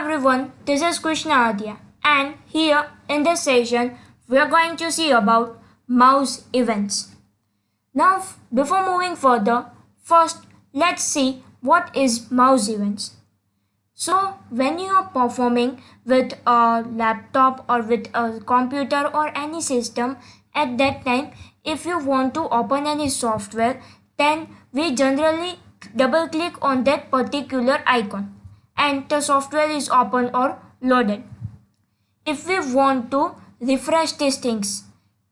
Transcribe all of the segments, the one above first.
everyone, this is Krishna Adya, and here in this session we are going to see about mouse events. Now before moving further, first let's see what is mouse events. So when you are performing with a laptop or with a computer or any system, at that time if you want to open any software, then we generally double click on that particular icon and the software is open or loaded. If we want to refresh these things,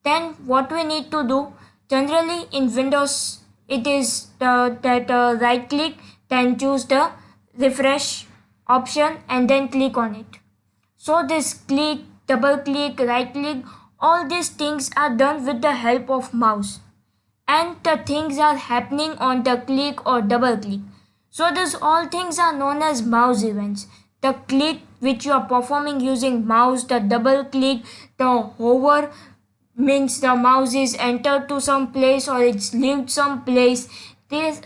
then what we need to do, generally in Windows it is right click, then choose the refresh option and then click on it. So this click, double click, right click, all these things are done with the help of mouse, and the things are happening on the click or double click. So these all things are known as mouse events. The click which you are performing using mouse, the double click, the hover means the mouse is entered to some place or it's left some place. These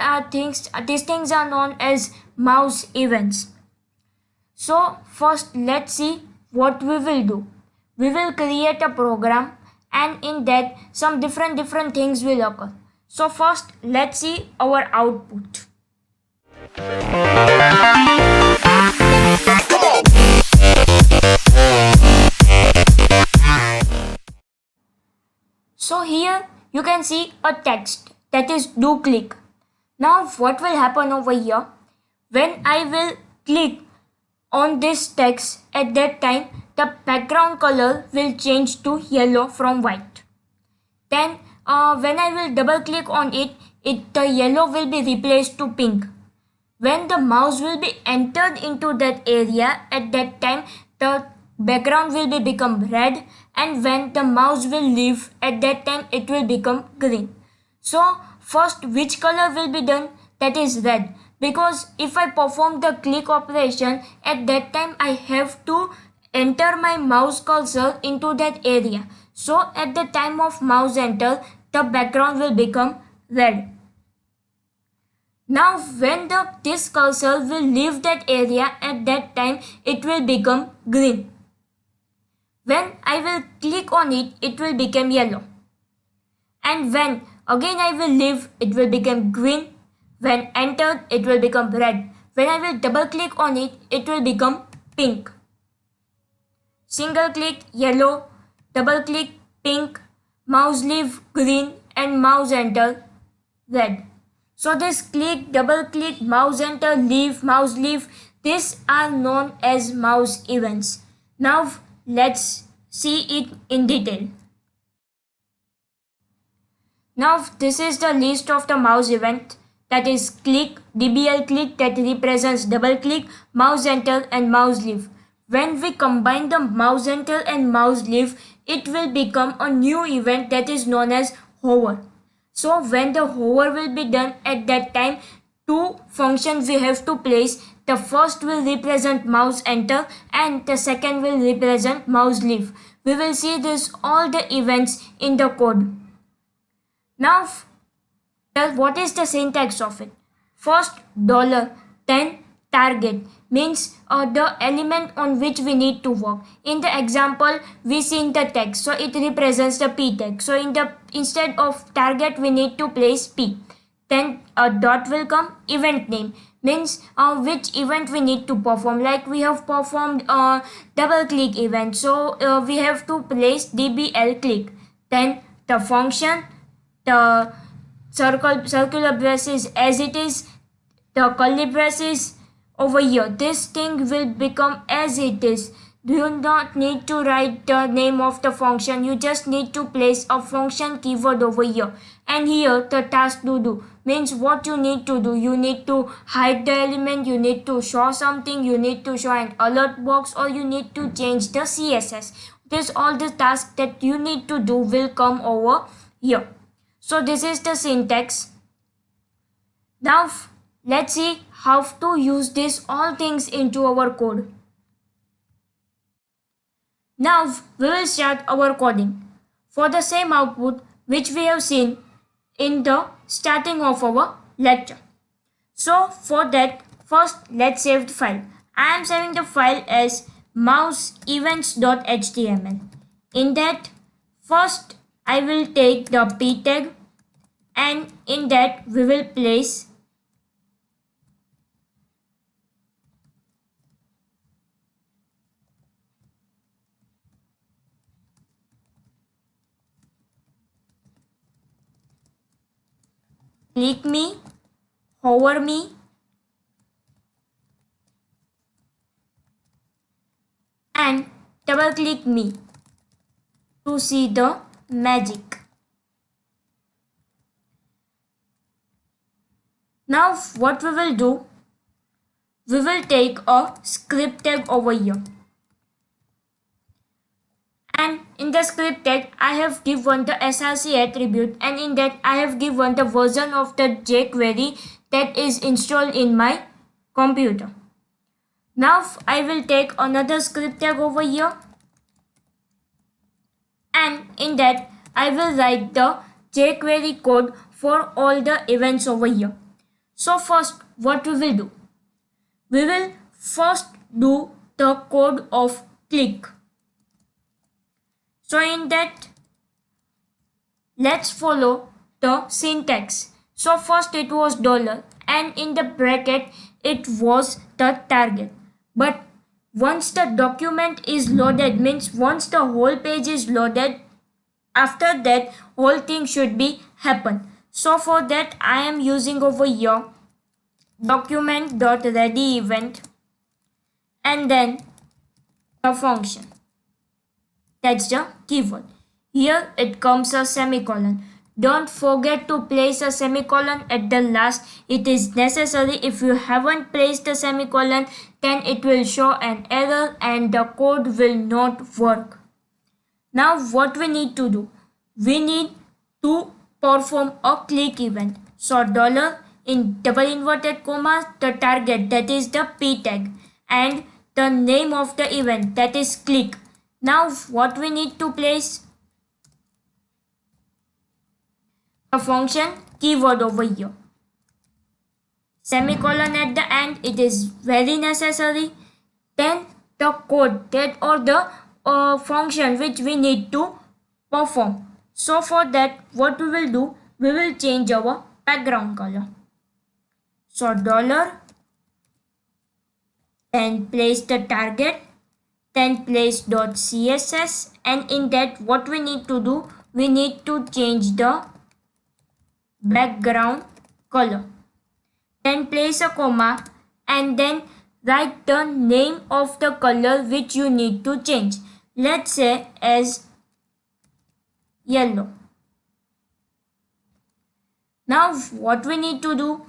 things are known as mouse events. So first let's see what we will do. We will create a program and in that some different things will occur. So first let's see our output. So here you can see a text that is do click. Now what will happen over here, when I will click on this text, at that time the background color will change to yellow from white. Then when I will double click on it, the yellow will be replaced to pink. When the mouse will be entered into that area, at that time the background will be become red, and when the mouse will leave, at that time it will become green. So first which color will be done, that is red, because if I perform the click operation, at that time I have to enter my mouse cursor into that area. So at the time of mouse enter, the background will become red. Now when this cursor will leave that area, at that time it will become green. When I will click on it, it will become yellow. And when again I will leave, it will become green. When entered, it will become red. When I will double click on it, it will become pink. Single click yellow, double click pink, mouse leave green, and mouse enter red. So this click, double click, mouse enter, leave, mouse leave, these are known as mouse events. Now let's see it in detail. Now this is the list of the mouse event, that is click, DBL click, that represents double click, mouse enter and mouse leave. When we combine the mouse enter and mouse leave, it will become a new event that is known as hover. So when the hover will be done, at that time two functions we have to place. The first will represent mouse enter and the second will represent mouse leave. We will see this all the events in the code. Now what is the syntax of it? First $, then target means the element on which we need to work. In the example we see in the text, so it represents the p tag. So instead of target we need to place p. Then a dot will come, event name means which event we need to perform. Like we have performed a double click event, so we have to place dbl click. Then the function, the circular braces as it is, the curly braces over here, this thing will become as it is. You do not need to write the name of the function, you just need to place a function keyword over here. And here the task to do means what you need to do. You need to hide the element, you need to show something, you need to show an alert box, or you need to change the CSS. This all the tasks that you need to do will come over here. So this is the syntax. Now let's see how to use this all things into our code. Now we will start our coding for the same output which we have seen in the starting of our lecture. So for that, first let's save the file. I am saving the file as mouseevents.html. In that, first I will take the p tag, and in that we will place click me, hover me, and double click me to see the magic. Now what we will do, we will take a script tag over here, and in the script tag I have given the src attribute, and in that I have given the version of the jQuery that is installed in my computer. Now I will take another script tag over here, and in that I will write the jQuery code for all the events over here. So first what we will do, we will first do the code of click. So in that, let's follow the syntax. So first it was dollar, and in the bracket it was the target. But once the document is loaded, means once the whole page is loaded, after that whole thing should be happen. So for that I am using over here document.ready event, and then the function, that's the keyword. Here it comes a semicolon. Don't forget to place a semicolon at the last. It is necessary. If you haven't placed a semicolon, then it will show an error and the code will not work. Now what we need to do, we need to perform a click event. So dollar in double inverted commas the target, that is the p tag, and the name of the event, that is click. Now what we need to place, a function keyword over here, semicolon at the end, it is very necessary. Then the code that or the function which we need to perform. So for that what we will do, we will change our background color. So dollar, then place the target, then place .css, and in that what we need to do, we need to change the background color, then place a comma, and then write the name of the color which you need to change. Let's say as yellow. Now what we need to do,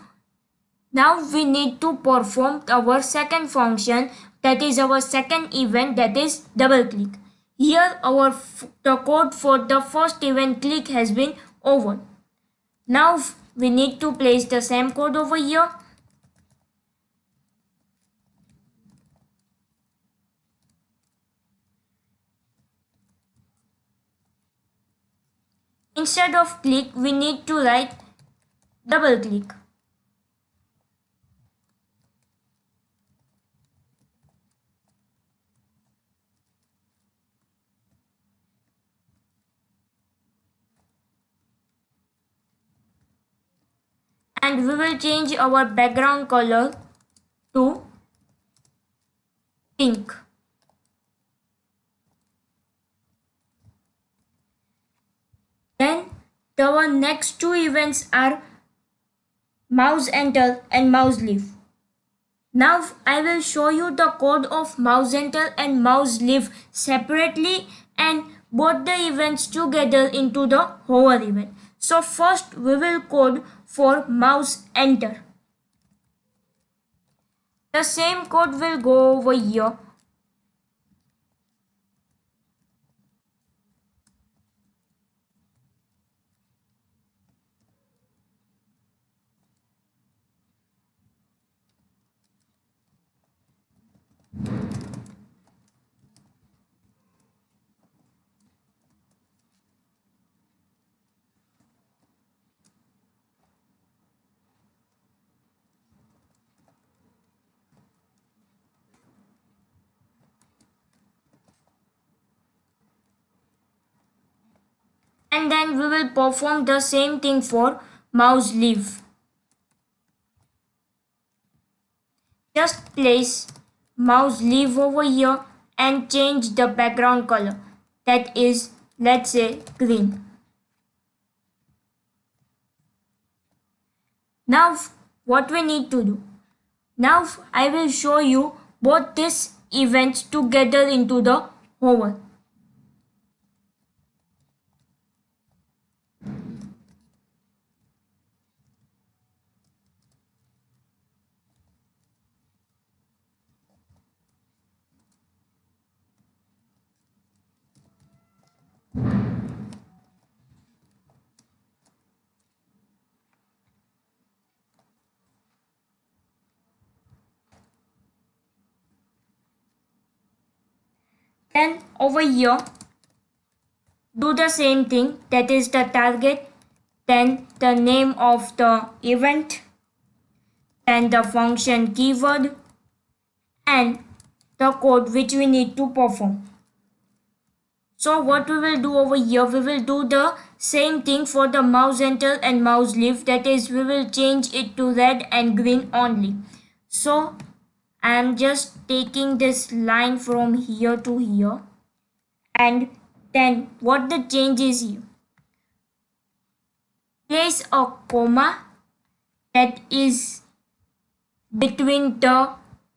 now we need to perform our second function, that is our second event, that is double click. Here the code for the first event click has been over. Now we need to place the same code over here. Instead of click, we need to write double click. And we will change our background color to pink. Then our next two events are mouse enter and mouse leave. Now I will show you the code of mouse enter and mouse leave separately and both the events together into the hover event. So first we will code for mouse enter. The same code will go over here. and then we will perform the same thing for mouse leaf. Just place mouse leaf over here and change the background color, that is, let's say green. Now what we need to do, now I will show you both these events together into the hover. Then over here do the same thing, that is the target, then the name of the event, then the function keyword and the code which we need to perform. So what we will do over here, we will do the same thing for the mouse enter and mouse leaf, that is we will change it to red and green only. So I am just taking this line from here to here, and then what the change is here, place a comma that is between the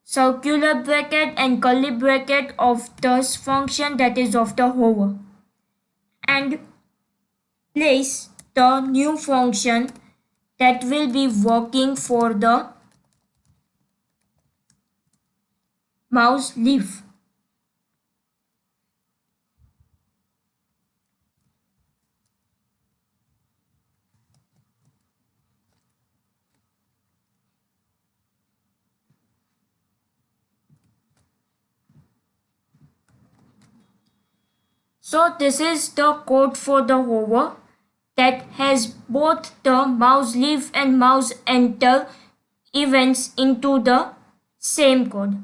circular bracket and curly bracket of this function, that is of the hover, and place the new function that will be working for the mouse leaf. So this is the code for the hover that has both the mouse leaf and mouse enter events into the same code.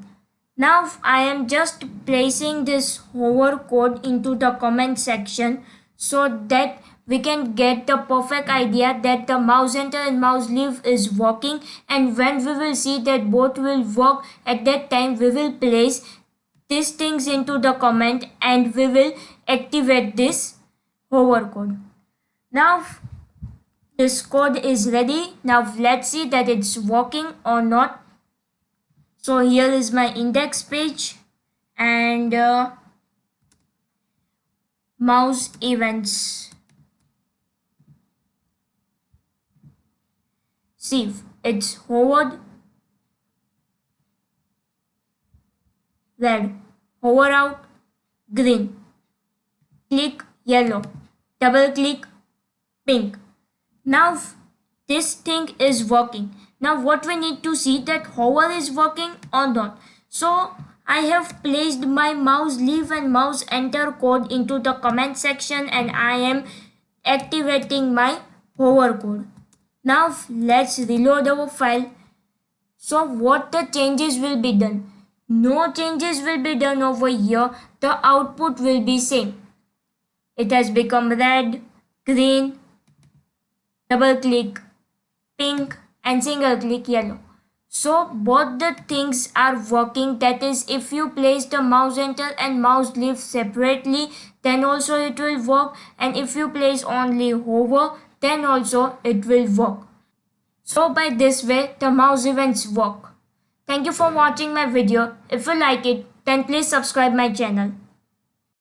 Now I am just placing this hover code into the comment section so that we can get the perfect idea that the mouse enter and mouse leaf is working, and when we will see that both will work, at that time we will place these things into the comment and we will activate this hover code. Now this code is ready. Now let's see that it's working or not. So here is my index page and mouse events. See, it's hovered, red, hover out, green, click yellow, double click pink. Now this thing is working. Now what we need to see that hover is working or not. So I have placed my mouse leaf and mouse enter code into the comment section and I am activating my hover code. Now let's reload our file. So what the changes will be done? No changes will be done over here. The output will be same. It has become red, green, double click pink and single click yellow. So both the things are working, that is if you place the mouse enter and mouse leaf separately then also it will work, and if you place only hover then also it will work. So by this way the mouse events work. Thank you for watching my video. If you like it then please subscribe my channel.